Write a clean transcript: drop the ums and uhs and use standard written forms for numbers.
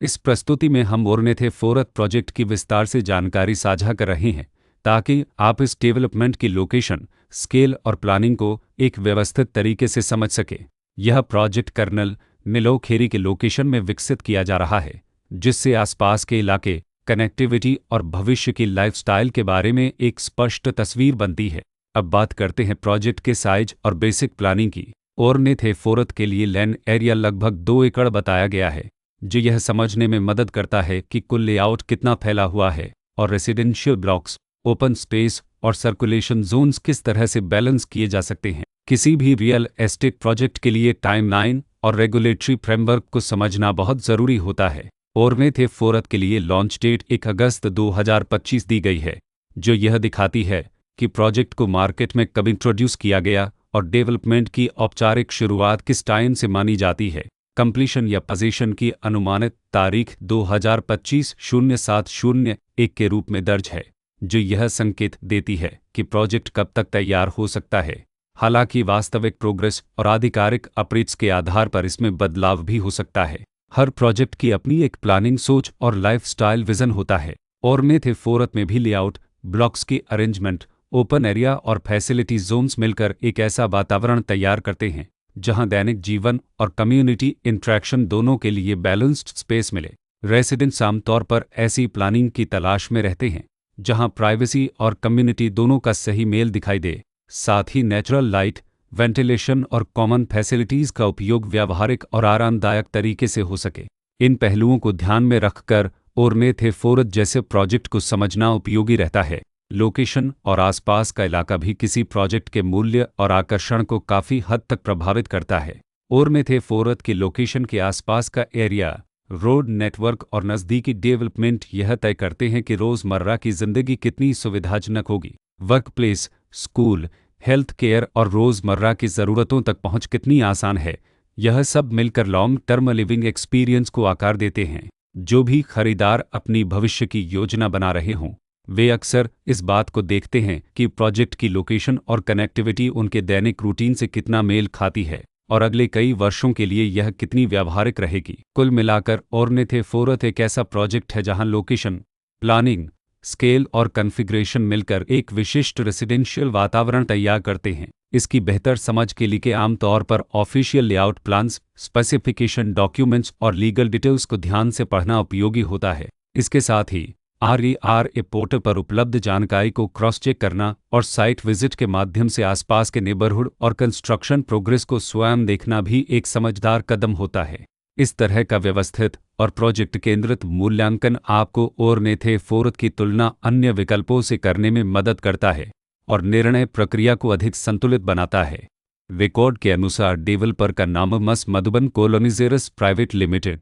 इस प्रस्तुति में हम ओरनेथे फोरत प्रोजेक्ट की विस्तार से जानकारी साझा कर रहे हैं ताकि आप इस डेवलपमेंट की लोकेशन, स्केल और प्लानिंग को एक व्यवस्थित तरीके से समझ सकें। यह प्रोजेक्ट कर्नल नीलोखेरी के लोकेशन में विकसित किया जा रहा है, जिससे आसपास के इलाके, कनेक्टिविटी और भविष्य की लाइफस्टाइल के बारे में एक स्पष्ट तस्वीर बनती है। अब बात करते हैं प्रोजेक्ट के साइज और बेसिक प्लानिंग की। ओरनेथे फोरत के लिए लैंड एरिया लगभग 2 एकड़ बताया गया है, जो यह समझने में मदद करता है कि कुल लेआउट कितना फैला हुआ है और रेसिडेंशियल ब्लॉक्स, ओपन स्पेस और सर्कुलेशन जोन्स किस तरह से बैलेंस किए जा सकते हैं। किसी भी रियल एस्टेट प्रोजेक्ट के लिए टाइमलाइन और रेगुलेटरी फ्रेमवर्क को समझना बहुत ज़रूरी होता है। ओरनेथे फोरत के लिए लॉन्च डेट 1 अगस्त 2025 दी गई है, जो यह दिखाती है कि प्रोजेक्ट को मार्केट में कब इंट्रोड्यूस किया गया और डेवलपमेंट की औपचारिक शुरुआत किस टाइम से मानी जाती है। कंप्लीशन या पोजीशन की अनुमानित तारीख 2025-07-01 के रूप में दर्ज है, जो यह संकेत देती है कि प्रोजेक्ट कब तक तैयार हो सकता है। हालांकि वास्तविक प्रोग्रेस और आधिकारिक अपडेट्स के आधार पर इसमें बदलाव भी हो सकता है। हर प्रोजेक्ट की अपनी एक प्लानिंग सोच और लाइफस्टाइल विजन होता है। ओरनेथे फोरत में भी लेआउट, ब्लॉक्स की अरेंजमेंट, ओपन एरिया और फैसिलिटी जोन्स मिलकर एक ऐसा वातावरण तैयार करते हैं जहां दैनिक जीवन और कम्युनिटी इंटरेक्शन दोनों के लिए बैलेंस्ड स्पेस मिले। रेसिडेंट्स आमतौर पर ऐसी प्लानिंग की तलाश में रहते हैं जहां प्राइवेसी और कम्युनिटी दोनों का सही मेल दिखाई दे। साथ ही नेचुरल लाइट, वेंटिलेशन और कॉमन फैसिलिटीज़ का उपयोग व्यावहारिक और आरामदायक तरीके से हो सके। इन पहलुओं को ध्यान में रखकर ओरनेथे फोरत जैसे प्रोजेक्ट को समझना उपयोगी रहता है। लोकेशन और आसपास का इलाका भी किसी प्रोजेक्ट के मूल्य और आकर्षण को काफ़ी हद तक प्रभावित करता है। ओरनेथे फोरत की लोकेशन के आसपास का एरिया, रोड नेटवर्क और नज़दीकी डेवलपमेंट यह तय करते हैं कि रोज़मर्रा की ज़िंदगी कितनी सुविधाजनक होगी। Work place, school, health care और रोज़मर्रा की ज़रूरतों तक पहुंच कितनी आसान है। यह सब मिलकर लॉन्ग टर्म लिविंग एक्सपीरियंस को आकार देते हैं। जो भी खरीदार अपनी भविष्य की योजना बना रहे हों, वे अक्सर इस बात को देखते हैं कि प्रोजेक्ट की लोकेशन और कनेक्टिविटी उनके दैनिक रूटीन से कितना मेल खाती है और अगले कई वर्षों के लिए यह कितनी व्यावहारिक रहेगी। कुल मिलाकर ओरनेथे फोरत एक ऐसा प्रोजेक्ट है जहां लोकेशन, प्लानिंग, स्केल और कॉन्फ़िगरेशन मिलकर एक विशिष्ट रेसिडेंशियल वातावरण तैयार करते हैं। इसकी बेहतर समझ के लिए आमतौर पर official layout plans, specification documents और लीगल डिटेल्स को ध्यान से पढ़ना उपयोगी होता है। इसके साथ ही RERA पोर्टल पर उपलब्ध जानकारी को क्रॉस चेक करना और साइट विजिट के माध्यम से आसपास के नेबरहुड और कंस्ट्रक्शन प्रोग्रेस को स्वयं देखना भी एक समझदार कदम होता है। इस तरह का व्यवस्थित और प्रोजेक्ट केंद्रित मूल्यांकन आपको ओरनेथे फोरत की तुलना अन्य विकल्पों से करने में मदद करता है और निर्णय प्रक्रिया को अधिक संतुलित बनाता है। रिकॉर्ड के अनुसार डेवलपर का नाम मस मधुबन कोलोनिजेरस प्राइवेट लिमिटेड